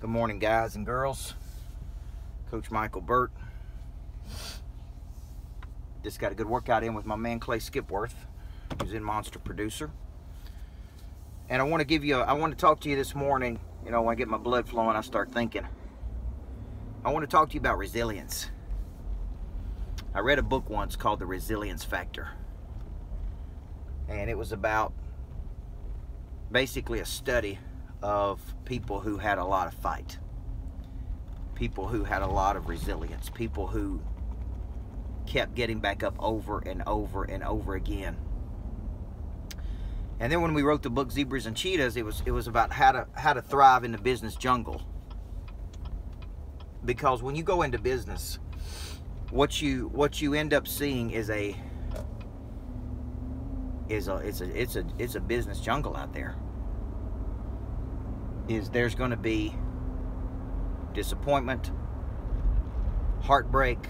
Good morning, guys and girls. Coach Michael BURT. Just got a good workout in with my man Clay Skipworth, who's in Monster Producer. And I want to talk to you this morning. You know, when I get my blood flowing, I start thinking. I want to talk to you about resilience. I read a book once called The Resilience Factor. And it was about basically a study of people who had a lot of fight, people who had a lot of resilience, people who kept getting back up over and over and over again. And then when we wrote the book Zebras and Cheetahs, it was about how to thrive in the business jungle. Because when you go into business, what you end up seeing is a business jungle out there. There's going to be disappointment, heartbreak,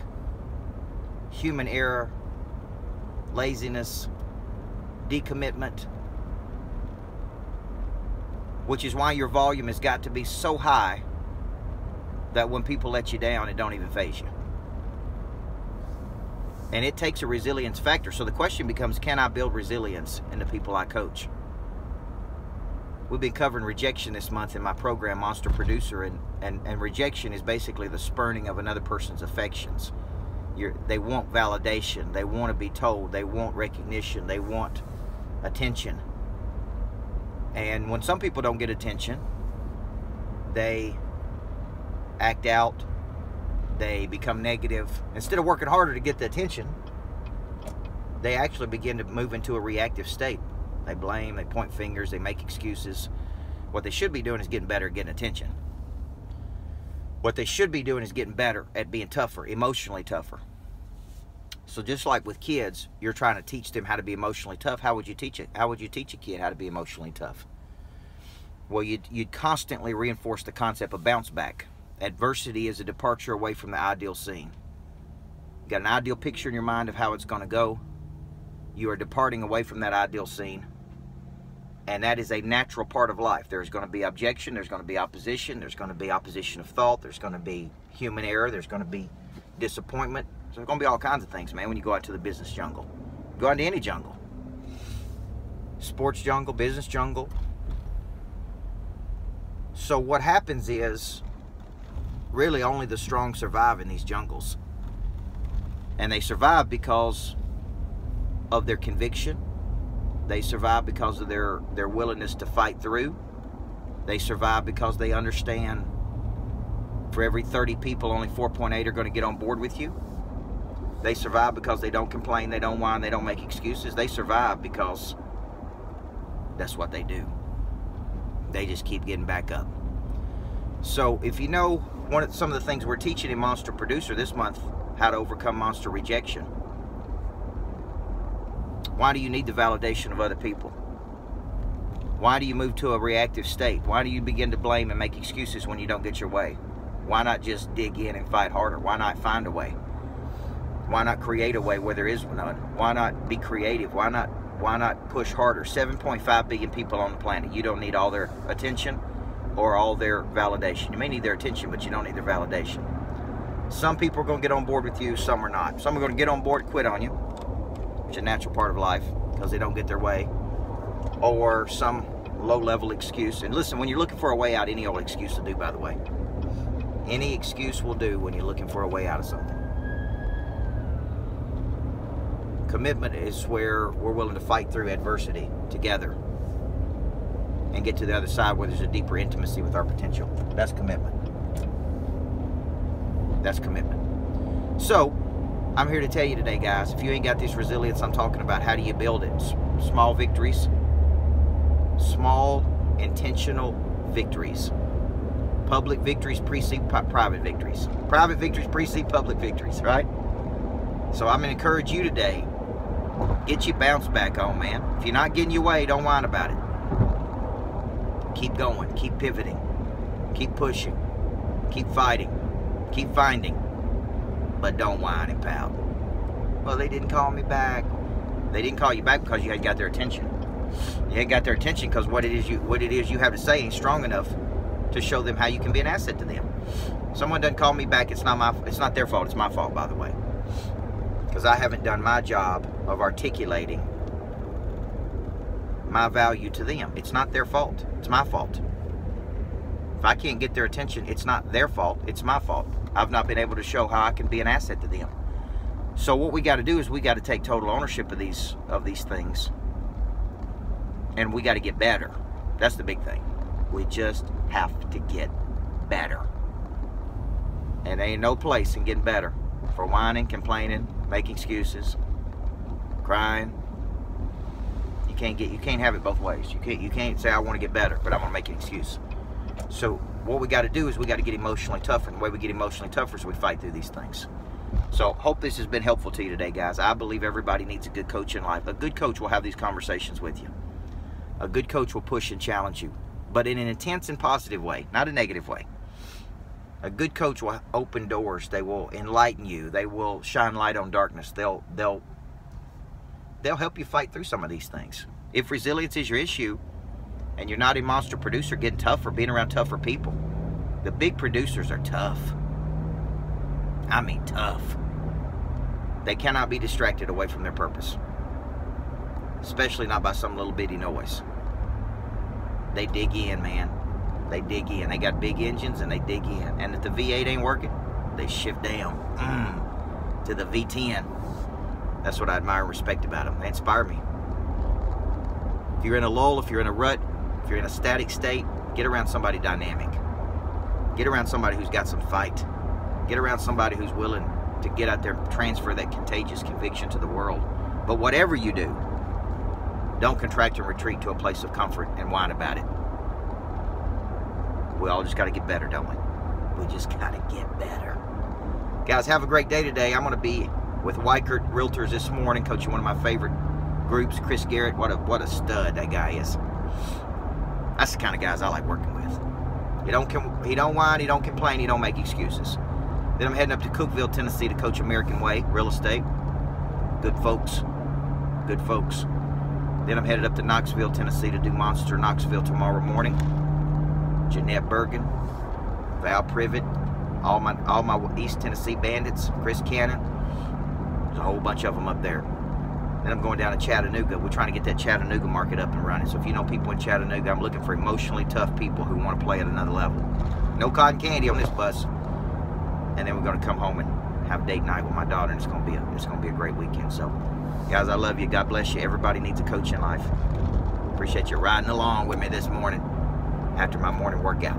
human error, laziness, decommitment, which is why your volume has got to be so high that when people let you down, it don't even faze you. And it takes a resilience factor. So the question becomes, can I build resilience in the people I coach? We've been covering rejection this month in my program, Monster Producer, and rejection is basically the spurning of another person's affections. They want validation, they want to be told, they want recognition, they want attention. And when some people don't get attention, they act out, they become negative. Instead of working harder to get the attention, they actually begin to move into a reactive state. They blame, they point fingers, they make excuses. What they should be doing is getting better at getting attention. What they should be doing is getting better at being tougher, emotionally tougher. So just like with kids, you're trying to teach them how to be emotionally tough. How would you teach it? How would you teach a kid how to be emotionally tough? Well, you'd constantly reinforce the concept of bounce back. Adversity is a departure away from the ideal scene. You got an ideal picture in your mind of how it's going to go. You are departing away from that ideal scene. And that is a natural part of life. There's going to be objection, there's going to be opposition, there's going to be opposition of thought, there's going to be human error, there's going to be disappointment. So there's going to be all kinds of things, man, when you go out to the business jungle. Go out into any jungle. Sports jungle, business jungle. So what happens is, really only the strong survive in these jungles. And they survive because of their conviction. They survive because of their willingness to fight through. They survive because they understand for every 30 people, only 4.8 are going to get on board with you. They survive because they don't complain, they don't whine, they don't make excuses. They survive because that's what they do. They just keep getting back up. So if you know some of the things we're teaching in Monster Producer this month, how to overcome monster rejection. Why do you need the validation of other people? Why do you move to a reactive state? Why do you begin to blame and make excuses when you don't get your way? Why not just dig in and fight harder? Why not find a way? Why not create a way where there is none? Why not be creative? Why not push harder? 7.5 billion people on the planet. You don't need all their attention or all their validation. You may need their attention, but you don't need their validation. Some people are going to get on board with you, some are not. Some are going to get on board and quit on you, which is a natural part of life because they don't get their way, or some low-level excuse. And listen, when you're looking for a way out, any old excuse will do, by the way. Any excuse will do when you're looking for a way out of something. Commitment is where we're willing to fight through adversity together and get to the other side where there's a deeper intimacy with our potential. That's commitment. That's commitment. So, I'm here to tell you today, guys, if you ain't got this resilience I'm talking about, how do you build it? Small victories. Small, intentional victories. Public victories precede private victories. Private victories precede public victories, right? So I'm going to encourage you today, get your bounce back on, man. If you're not getting your way, don't whine about it. Keep going. Keep pivoting. Keep pushing. Keep fighting. Keep finding. But don't whine and pout. Well, they didn't call me back. They didn't call you back because you hadn't got their attention. You ain't got their attention because what it is you have to say ain't strong enough to show them how you can be an asset to them. Someone doesn't call me back, it's not their fault, it's my fault, by the way. Because I haven't done my job of articulating my value to them. It's not their fault, it's my fault. If I can't get their attention, it's not their fault, it's my fault. I've not been able to show how I can be an asset to them. So what we got to do is we got to take total ownership of these things, and we got to get better. That's the big thing. We just have to get better. And there ain't no place in getting better for whining, complaining, making excuses, crying. You can't have it both ways. You can't say I want to get better, but I'm gonna make an excuse. So what we got to do is we got to get emotionally tougher. And the way we get emotionally tougher is we fight through these things. So hope this has been helpful to you today, guys. I believe everybody needs a good coach in life. A good coach will have these conversations with you. A good coach will push and challenge you, but in an intense and positive way, not a negative way. A good coach will open doors. They will enlighten you. They will shine light on darkness. They'll help you fight through some of these things. If resilience is your issue, and you're not a monster producer, getting tougher, being around tougher people. The big producers are tough. I mean tough. They cannot be distracted away from their purpose. Especially not by some little bitty noise. They dig in, man. They dig in. They got big engines and they dig in. And if the V8 ain't working, they shift down to the V10. That's what I admire and respect about them. They inspire me. If you're in a lull, if you're in a rut, if you're in a static state, get around somebody dynamic. Get around somebody who's got some fight. Get around somebody who's willing to get out there and transfer that contagious conviction to the world. But whatever you do, don't contract and retreat to a place of comfort and whine about it. We all just got to get better, don't we? We just got to get better. Guys, have a great day today. I'm going to be with Weichert Realtors this morning, coaching one of my favorite groups, Chris Garrett. What a stud that guy is. That's the kind of guys I like working with. He don't whine, he don't complain, he don't make excuses. Then I'm heading up to Cookeville, Tennessee to coach American Way Real Estate. Good folks. Good folks. Then I'm headed up to Knoxville, Tennessee to do Monster Knoxville tomorrow morning. Jeanette Bergen, Val Privet, all my East Tennessee bandits, Chris Cannon. There's a whole bunch of them up there. Then I'm going down to Chattanooga. We're trying to get that Chattanooga market up and running. So if you know people in Chattanooga, I'm looking for emotionally tough people who want to play at another level. No cotton candy on this bus. And then we're going to come home and have date night with my daughter, and it's going to be a great weekend. So, guys, I love you. God bless you. Everybody needs a coach in life. Appreciate you riding along with me this morning after my morning workout.